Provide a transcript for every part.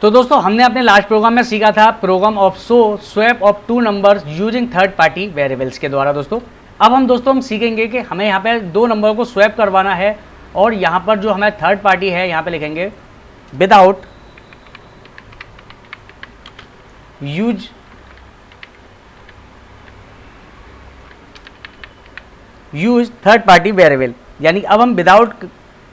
तो दोस्तों हमने अपने लास्ट प्रोग्राम में सीखा था program of swap of two numbers using third party variables के द्वारा। दोस्तों अब हम सीखेंगे कि हमें यहाँ पे दो नंबर को स्वैप करवाना है और यहाँ पर जो हमें थर्ड पार्टी है यहाँ पे लिखेंगे without use third party variable, यानी अब हम विदाउट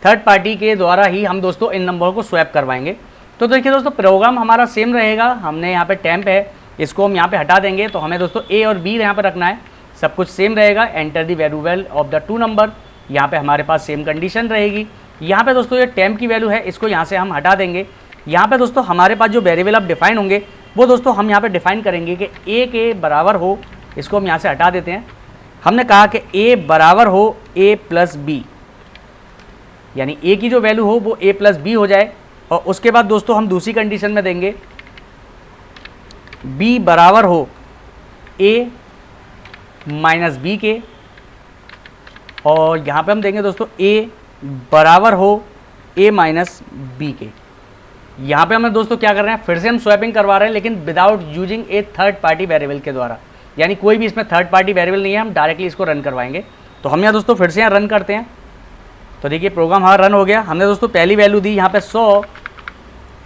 थर्ड पार्टी के द्वारा ही हम दोस्तों इन नंबरों को स्वैप करवाएंगे। तो देखिए दोस्तों प्रोग्राम हमारा सेम रहेगा। हमने यहाँ पे टेम्प है, इसको हम यहाँ पे हटा देंगे। तो हमें दोस्तों ए और बी यहाँ पे रखना है, सब कुछ सेम रहेगा। Enter the variable of the two number, यहाँ पे हमारे पास सेम कंडीशन रहेगी। यहाँ पे दोस्तों ये टेम्प की वैल्यू है, इसको यहाँ से हम हटा देंगे। यहाँ पे दोस्तों हमारे पास जो वेरिएबल अब डिफाइन होंगे वो दोस्तों हम यहाँ पे डिफाइन करेंगे कि ए के बराबर हो, इसको हम यहाँ से हटा देते हैं। हमने कहा कि ए बराबर हो ए प्लस बी, यानी ए की जो वैल्यू हो वो ए प्लस बी हो जाए। और उसके बाद दोस्तों हम दूसरी कंडीशन में देंगे बी बराबर हो ए माइनस बी के, और यहाँ पे हम देंगे दोस्तों ए बराबर हो ए माइनस बी के। यहाँ पे हमें दोस्तों क्या कर रहे हैं, फिर से हम स्वैपिंग करवा रहे हैं लेकिन विदाउट यूजिंग ए थर्ड पार्टी वेरिएबल के द्वारा, यानी कोई भी इसमें थर्ड पार्टी वेरिएबल नहीं है, हम डायरेक्टली इसको रन करवाएंगे। तो हम यहाँ दोस्तों फिर से यहाँ रन करते हैं। तो देखिए प्रोग्राम हमारा रन हो गया। हमने दोस्तों पहली वैल्यू दी यहाँ पे 100,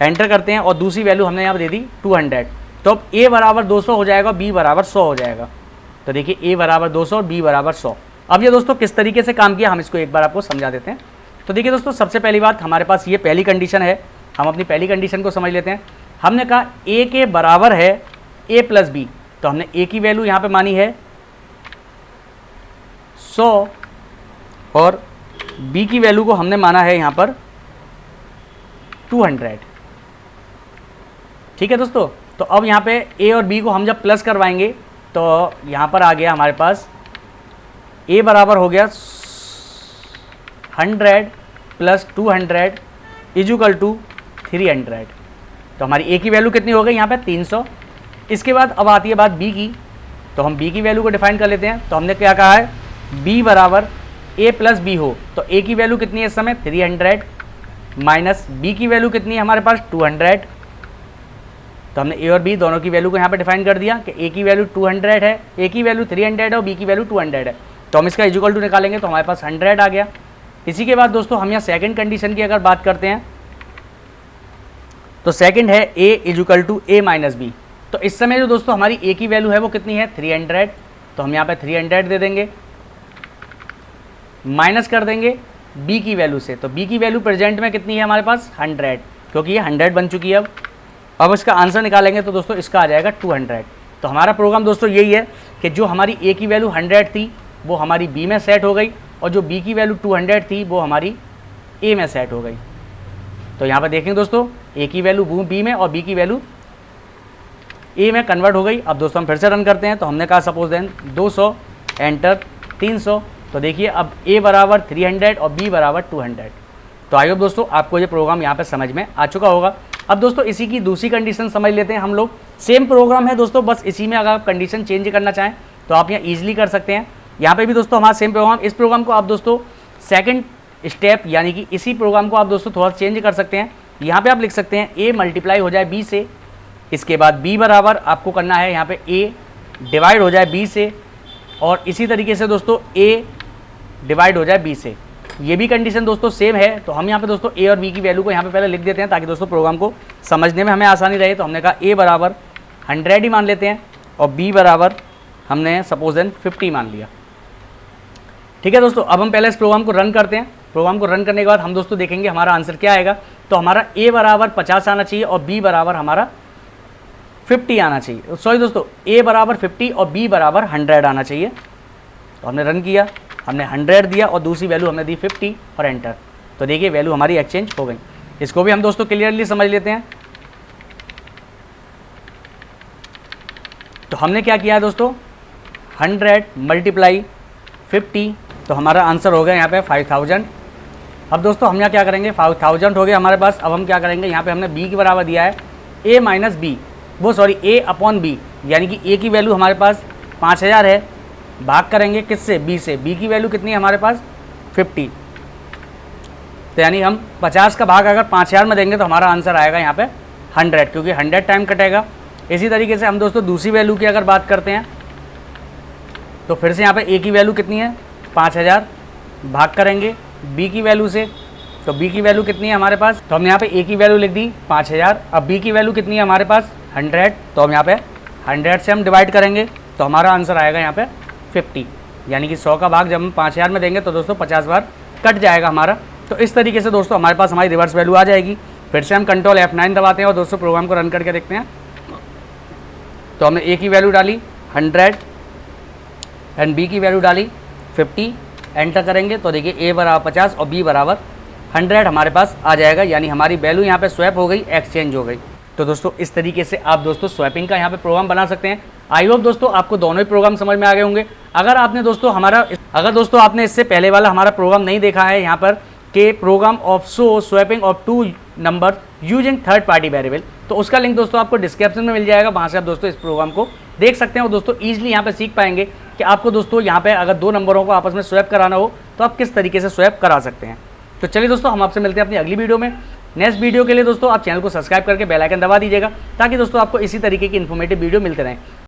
एंटर करते हैं, और दूसरी वैल्यू हमने यहाँ पर दे दी 200। तो अब ए बराबर 200 हो जाएगा, बी बराबर 100 हो जाएगा। तो देखिए ए बराबर 200 और बी बराबर 100। अब ये दोस्तों किस तरीके से काम किया हम इसको एक बार आपको समझा देते हैं। तो देखिए दोस्तों सबसे पहली बात हमारे पास ये पहली कंडीशन है, हम अपनी पहली कंडीशन को समझ लेते हैं। हमने कहा ए के बराबर है ए प्लस बी, तो हमने ए की वैल्यू यहाँ पे मानी है 100 और बी की वैल्यू को हमने माना है यहाँ पर 200। ठीक है दोस्तों, तो अब यहाँ पे ए और बी को हम जब प्लस करवाएंगे तो यहाँ पर आ गया हमारे पास ए बराबर हो गया 100 प्लस 200 इजुकल टू 300। तो हमारी ए की वैल्यू कितनी हो गई यहाँ पे 300। इसके बाद अब आती है बात बी की, तो हम बी की वैल्यू को डिफाइन कर लेते हैं। तो हमने क्या कहा है, बी बराबर ए प्लस बी हो, तो ए की वैल्यू कितनी है इस समय 300 माइनस बी की वैल्यू कितनी है हमारे पास 200। तो हमने ए और बी दोनों की वैल्यू को यहाँ पे डिफाइन कर दिया कि ए की वैल्यू 200 है, ए की वैल्यू 300 है और बी की वैल्यू 200 है। तो हम इसका इजुकल टू निकालेंगे तो हमारे पास 100 आ गया। इसी के बाद दोस्तों हम यहाँ सेकंड कंडीशन की अगर बात करते हैं तो सेकंड है A equal to A minus B. तो इस समय जो दोस्तों हमारी ए की वैल्यू है वो कितनी है 300। तो हम यहाँ पे 300 दे देंगे, माइनस कर देंगे बी की वैल्यू से। तो बी की वैल्यू प्रेजेंट में कितनी है हमारे पास 100, क्योंकि ये 100 बन चुकी है। अब इसका आंसर निकालेंगे तो दोस्तों इसका आ जाएगा 200। तो हमारा प्रोग्राम दोस्तों यही है कि जो हमारी ए की वैल्यू 100 थी वो हमारी बी में सेट हो गई, और जो बी की वैल्यू 200 थी वो हमारी ए में सेट हो गई। तो यहाँ पर देखेंगे दोस्तों ए की वैल्यू बी में और बी की वैल्यू ए में कन्वर्ट हो गई। अब दोस्तों हम फिर से रन करते हैं। तो हमने कहा सपोज देन 200 एंटर 300। तो देखिए अब ए बराबर 300 और बी बराबर 200। तो आई होप दोस्तों आपको ये प्रोग्राम यहाँ पे समझ में आ चुका होगा। अब दोस्तों इसी की दूसरी कंडीशन समझ लेते हैं हम लोग। सेम प्रोग्राम है दोस्तों, बस इसी में अगर आप कंडीशन चेंज करना चाहें तो आप यहाँ ईजिली कर सकते हैं। यहाँ पे भी दोस्तों हमारा सेम प्रोग्राम, इस प्रोग्राम को आप दोस्तों सेकंड स्टेप यानी कि इसी प्रोग्राम को आप दोस्तों थोड़ा चेंज कर सकते हैं। यहाँ पे आप लिख सकते हैं ए मल्टीप्लाई हो जाए बी से, इसके बाद बी बराबर आपको करना है यहाँ पे ए डिवाइड हो जाए बी से, और इसी तरीके से दोस्तों ए डिवाइड हो जाए बी से। ये भी कंडीशन दोस्तों सेम है। तो हम यहाँ पे दोस्तों ए और बी की वैल्यू को यहाँ पे पहले लिख देते हैं ताकि दोस्तों प्रोग्राम को समझने में हमें आसानी रहे। तो हमने कहा ए बराबर 100 ही मान लेते हैं और बी बराबर हमने सपोज देन 50 मान लिया। ठीक है दोस्तों, अब हम पहले इस प्रोग्राम को रन करते हैं। प्रोग्राम को रन करने के बाद हम दोस्तों देखेंगे हमारा आंसर क्या आएगा। तो हमारा ए बराबर 50 आना चाहिए और बी बराबर हमारा 50 आना चाहिए। सॉरी दोस्तों, ए बराबर 50 और बी बराबर 100 आना चाहिए। तो हमने रन किया, हमने 100 दिया और दूसरी वैल्यू हमने दी 50 और एंटर। तो देखिए वैल्यू हमारी एक्सचेंज हो गई। इसको भी हम दोस्तों क्लियरली समझ लेते हैं। तो हमने क्या किया है दोस्तों, 100 मल्टीप्लाई 50, तो हमारा आंसर हो गया यहाँ पे 5000। अब दोस्तों हम यहाँ क्या करेंगे, 5000 हो गया हमारे पास। अब हम क्या करेंगे, यहाँ पे हमने बी के बराबर दिया है ए माइनस बी, वो सॉरी ए अपॉन बी, यानी कि ए की वैल्यू हमारे पास 5000 है, भाग करेंगे किससे, बी से। बी की वैल्यू कितनी है हमारे पास 50। तो यानी हम 50 का भाग अगर 5000 में देंगे तो हमारा आंसर आएगा यहाँ पे 100, क्योंकि 100 टाइम कटेगा। इसी तरीके से हम दोस्तों दूसरी वैल्यू की अगर बात करते हैं तो फिर से यहाँ पे ए की वैल्यू कितनी है 5000, भाग करेंगे बी की वैल्यू से, तो बी की वैल्यू कितनी है हमारे पास, तो हमने यहाँ पे ए की वैल्यू लिख दी 5000। अब बी की वैल्यू कितनी है हमारे पास 100, तो हम यहाँ पे 100 से हम डिवाइड करेंगे तो हमारा आंसर आएगा यहाँ पे 50, यानी कि 100 का भाग जब हम 5000 में देंगे तो दोस्तों 50 बार कट जाएगा हमारा। तो इस तरीके से दोस्तों हमारे पास हमारी रिवर्स वैल्यू आ जाएगी। फिर से हम कंट्रोल F9 दबाते हैं और दोस्तों प्रोग्राम को रन करके देखते हैं। तो हमने ए की वैल्यू डाली 100 एंड बी की वैल्यू डाली 50, एंटर करेंगे तो देखिए ए बराबर 50 और बी बराबर 100 हमारे पास आ जाएगा, यानी हमारी वैल्यू यहाँ पे स्वैप हो गई, एक्सचेंज हो गई। तो दोस्तों इस तरीके से आप दोस्तों स्वैपिंग का यहाँ पे प्रोग्राम बना सकते हैं। आई होप दोस्तों आपको दोनों ही प्रोग्राम समझ में आ गए होंगे। अगर दोस्तों आपने इससे पहले वाला हमारा प्रोग्राम नहीं देखा है यहाँ पर कि program of so swapping of 2 number using third party variable, तो उसका लिंक दोस्तों आपको डिस्क्रिप्शन में मिल जाएगा, वहाँ से आप दोस्तों इस प्रोग्राम को देख सकते हैं और दोस्तों ईजिली यहाँ पे सीख पाएंगे कि आपको दोस्तों यहाँ पे अगर 2 नंबरों को आपस में स्वैप कराना हो तो आप किस तरीके से स्वैप करा सकते हैं। तो चलिए दोस्तों हम आपसे मिलते हैं अपनी अगली वीडियो में। नेक्स्ट वीडियो के लिए दोस्तों आप चैनल को सब्सक्राइब करके बेल आइकन दबा दीजिएगा ताकि दोस्तों आपको इसी तरीके की इन्फॉर्मेटिव वीडियो मिलते रहें।